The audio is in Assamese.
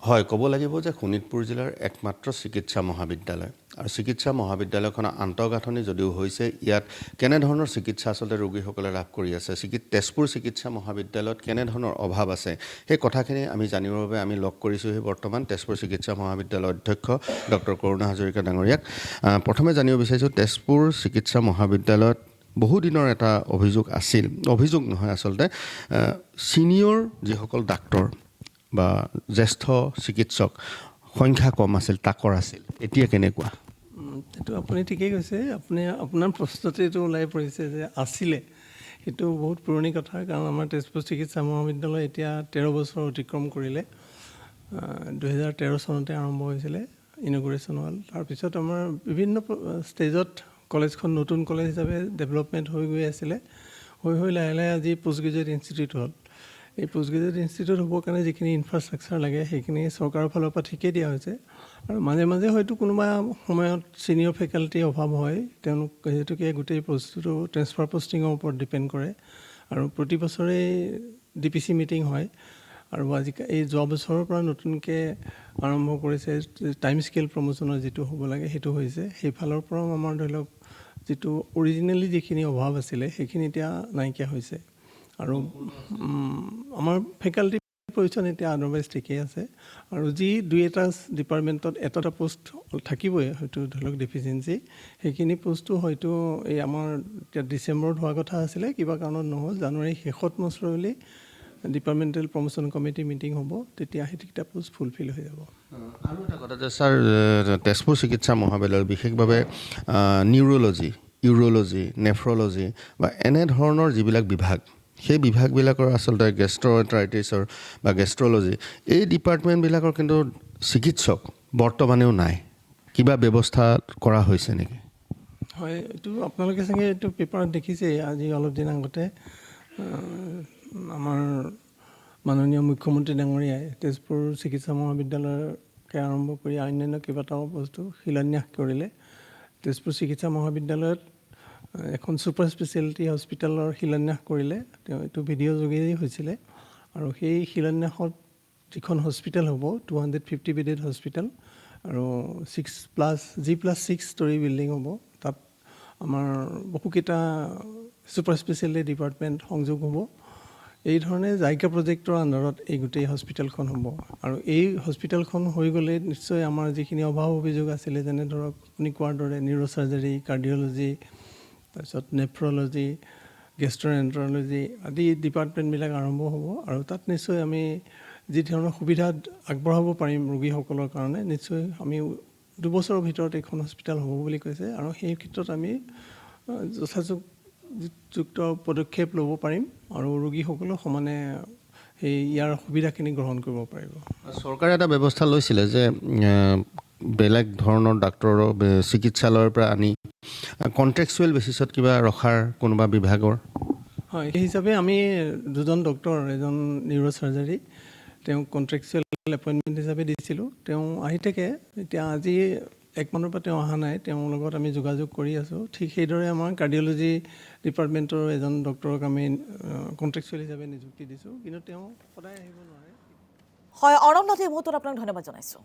হয়, ক'ব লাগিব যে শোণিতপুৰ জিলাৰ একমাত্ৰ চিকিৎসা মহাবিদ্যালয় আৰু চিকিৎসা মহাবিদ্যালয়খনৰ আন্তঃগাঁথনি যদিও হৈছে ইয়াত কেনেধৰণৰ চিকিৎসা আচলতে ৰোগীসকলে লাভ কৰি আছে, তেজপুৰ চিকিৎসা মহাবিদ্যালয়ত কেনেধৰণৰ অভাৱ আছে সেই কথাখিনি আমি জানিবৰ বাবে আমি লগ কৰিছোঁহি বৰ্তমান তেজপুৰ চিকিৎসা মহাবিদ্যালয়ৰ অধ্যক্ষ ডক্টৰ কৰুণা হাজৰিকা ডাঙৰীয়াক। প্ৰথমে জানিব বিচাৰিছোঁ, তেজপুৰ চিকিৎসা মহাবিদ্যালয়ত বহুদিনৰ এটা অভিযোগ নহয় আচলতে, ছিনিয়ৰ যিসকল ডাক্তৰ বা জ্যেষ্ঠ চিকিৎসক সংখ্যা কম আছিল, তাকৰ আছিল, এতিয়া কেনেকুৱা? এইটো আপুনি ঠিকেই কৈছে। আপোনাৰ প্ৰশ্নতে এইটো ওলাই পৰিছে যে আছিলে, সেইটো বহুত পুৰণি কথা। কাৰণ আমাৰ তেজপুৰ চিকিৎসা মহাবিদ্যালয় এতিয়া 13 বছৰ অতিক্ৰম কৰিলে। 2013 চনতে আৰম্ভ হৈছিলে, ইনগুৰেশ্যন হ'ল। তাৰপিছত আমাৰ বিভিন্ন ষ্টেজত কলেজখন নতুন কলেজ হিচাপে ডেভেলপমেণ্ট হৈ গৈ আছিলে। হৈ লাহে লাহে আজি পোষ্ট গ্ৰেজুৱেট ইনষ্টিটিউট হ'ল। এই পোষ্ট গ্ৰেজুৱেট ইনষ্টিটিউট হ'বৰ কাৰণে যিখিনি ইনফ্ৰাষ্ট্ৰাকচাৰ লাগে সেইখিনি চৰকাৰৰ ফালৰ পৰা ঠিকেই দিয়া হৈছে। আৰু মাজে মাজে হয়তো কোনোবা সময়ত ছিনিয়ৰ ফেকাল্টিৰ অভাৱ হয়, তেওঁলোক যিহেতুকে গোটেই বস্তুটো ট্ৰেন্সফাৰ পষ্টিঙৰ ওপৰত ডিপেণ্ড কৰে। আৰু প্ৰতি বছৰেই DPC মিটিং হয়। আৰু এই যোৱা বছৰৰ পৰা নতুনকৈ আৰম্ভ কৰিছে টাইম স্কেল প্ৰমোশ্যনৰ যিটো হ'ব লাগে সেইটো হৈছে। সেইফালৰ পৰাও আমাৰ ধৰি লওক যিটো অৰিজিনেলি যিখিনি অভাৱ আছিলে সেইখিনি এতিয়া নাইকিয়া হৈছে। আৰু আমাৰ ফেকাল্টি পজিশ্যন এতিয়া আদাৰৱাইজ ঠিকেই আছে। আৰু যি দুই এটা ডিপাৰ্টমেণ্টত এটা পোষ্ট থাকিবই হয়তো ধৰি লওক ডেফিচিয়েঞ্চি, সেইখিনি পোষ্টটো হয়তো এই আমাৰ এতিয়া ডিচেম্বৰত হোৱা কথা আছিলে, কিবা কাৰণত নহ'ল। জানুৱাৰী শেষত most probably departmental promotion committee meeting হ'ব, তেতিয়া সেইকেইটা পোষ্ট ফুলফিল হৈ যাব। আৰু এটা কথা যে ছাৰ, তেজপুৰ চিকিৎসা মহাবিদ্যালয়ৰ বিশেষভাৱে নিউৰ'লজি, ইউৰ'লজি, নেফ্ৰ'লজি বা এনেধৰণৰ যিবিলাক বিভাগ, সেই বিভাগবিলাকৰ আচলতে গেষ্ট্ৰ'এণ্টাৰাইটিছৰ বা গেষ্ট্ৰ'লজি, এই ডিপাৰ্টমেণ্টবিলাকৰ কিন্তু চিকিৎসক বৰ্তমানেও নাই। কিবা ব্যৱস্থা কৰা হৈছে নেকি? হয়, এইটো আপোনালোকে চাগে এইটো পেপাৰত দেখিছেই। আজি অলপ দিন আগতে আমাৰ মাননীয় মুখ্যমন্ত্ৰী ডাঙৰীয়াই তেজপুৰ চিকিৎসা মহাবিদ্যালয়কে আৰম্ভ কৰি অন্যান্য কেইবাটাও বস্তু শিলান্যাস কৰিলে। তেজপুৰ চিকিৎসা মহাবিদ্যালয়ত এখন ছুপাৰ স্পেচিয়েলিটি হস্পিটেলৰ শিলান্যাস কৰিলে। তেওঁ এইটো ভিডিঅ' যোগেদি হৈছিলে। আৰু সেই শিলান্যাসত যিখন হস্পিটেল হ'ব 250 বেডেড হস্পিটেল আৰু G+6 ষ্টৰী বিল্ডিং হ'ব। তাত আমাৰ বহুকেইটা ছুপাৰ স্পেচিয়েলিটি ডিপাৰ্টমেণ্ট সংযোগ হ'ব। এই ধৰণে জাইকা প্ৰজেক্টৰ আণ্ডাৰত এই গোটেই হস্পিটেলখন হ'ব। আৰু এই হস্পিটেলখন হৈ গ'লে নিশ্চয় আমাৰ যিখিনি অভাৱ অভিযোগ আছিলে, যেনে ধৰক আপুনি কোৱাৰ দৰে নিউৰ'চাৰ্জাৰী, কাৰ্ডিঅ'লজি, তাৰপিছত নেফ্ৰ'লজি, গেষ্ট্ৰ'এণ্টাৰলজি আদি ডিপাৰ্টমেণ্টবিলাক আৰম্ভ হ'ব। আৰু তাত নিশ্চয় আমি যি ধৰণৰ সুবিধা আগবঢ়াব পাৰিম ৰোগীসকলৰ কাৰণে, নিশ্চয় আমি 2 বছৰৰ ভিতৰত এইখন হস্পিটেল হ'ব বুলি কৈছে। আৰু সেই ক্ষেত্ৰত আমি যথোপযুক্ত পদক্ষেপ ল'ব পাৰিম আৰু ৰোগীসকলেও সমানে ইয়াৰ সুবিধাখিনি গ্ৰহণ কৰিব পাৰিব। চৰকাৰে এটা ব্যৱস্থা লৈছিলে যে বেলেগ ধৰণৰ ডাক্তৰৰ চিকিৎসালয়ৰ পৰা আনি কণ্ট্ৰেকচুৱেল বেচিছত কিবা ৰখাৰ কোনোবা বিভাগৰ। হয়, সেই হিচাপে আমি 2জন ডক্তৰ, এজন নিউৰ'চাৰ্জাৰী, তেওঁক কণ্ট্ৰেকচুৱেল এপইণ্টমেণ্ট হিচাপে দিছিলোঁ। তেওঁ আহি থাকে। এতিয়া আজি 1 মানৰ পৰা তেওঁ অহা নাই, তেওঁৰ লগত আমি যোগাযোগ কৰি আছোঁ। ঠিক সেইদৰে আমাৰ কাৰ্ডিঅ'লজি ডিপাৰ্টমেণ্টৰ এজন ডক্তৰক আমি কণ্ট্ৰেকচুৱেল হিচাপে নিযুক্তি দিছোঁ, কিন্তু তেওঁ সদায় আহিব নোৱাৰে। হয়, অৰণ্যত এই মুহূৰ্তত আপোনাক ধন্যবাদ জনাইছোঁ।